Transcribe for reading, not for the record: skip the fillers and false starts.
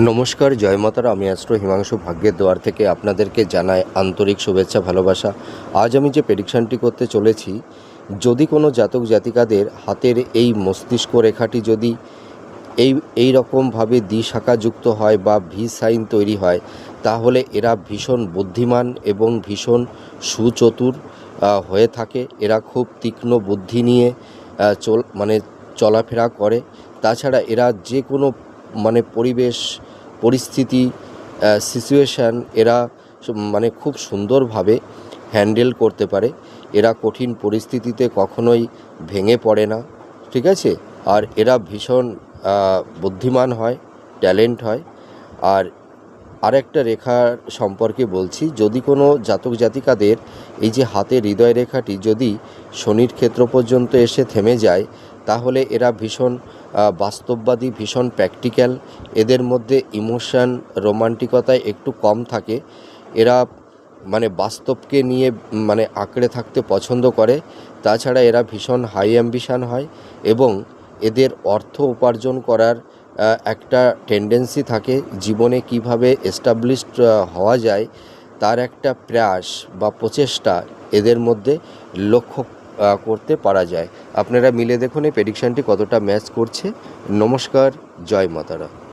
নমস্কার, জয় মাতারা। আমি অ্যাস্ট্রো হিমাংশু ভাগ্যের দুয়ার থেকে আপনাদেরকে জানাই আন্তরিক শুভেচ্ছা, ভালোবাসা। আজ আমি যে প্রেডিকশানটি করতে চলেছি, যদি কোনো জাতক জাতিকাদের হাতের এই মস্তিষ্ক রেখাটি যদি এই রকমভাবে দ্বিশাখাযুক্ত হয় বা ভি সাইন তৈরি হয়, তাহলে এরা ভীষণ বুদ্ধিমান এবং ভীষণ সুচতুর হয়ে থাকে। এরা খুব তীক্ষ্ণ বুদ্ধি নিয়ে চলাফেরা করে। তাছাড়া এরা যে কোনো পরিবেশ পরিস্থিতি সিচুয়েশান এরা খুব সুন্দরভাবে হ্যান্ডেল করতে পারে। এরা কঠিন পরিস্থিতিতে কখনোই ভেঙে পড়ে না, ঠিক আছে। আর এরা ভীষণ বুদ্ধিমান হয়, ট্যালেন্ট হয়। আর আরেকটা রেখার সম্পর্কে বলছি, যদি কোনো জাতক জাতিকাদের এই যে হাতের হৃদয় রেখাটি যদি শনির ক্ষেত্র পর্যন্ত এসে থেমে যায়, তাহলে এরা ভীষণ বাস্তববাদী, ভীষণ প্র্যাকটিক্যাল। এদের মধ্যে ইমোশান, রোমান্টিকতায় একটু কম থাকে। এরা বাস্তবকে নিয়ে আঁকড়ে থাকতে পছন্দ করে। তাছাড়া এরা ভীষণ হাই অ্যাম্বিশান হয় এবং এদের অর্থ উপার্জন করার একটা টেন্ডেন্সি থাকে। জীবনে কিভাবে এস্টাবলিশড হওয়া যায় তার একটা প্রয়াস বা প্রচেষ্টা এদের মধ্যে লক্ষ্য করতে পারা যায়। আপনারা মিলে দেখুন এই প্রেডিকশানটি কতটা ম্যাচ করছে। নমস্কার, জয় মাতারা।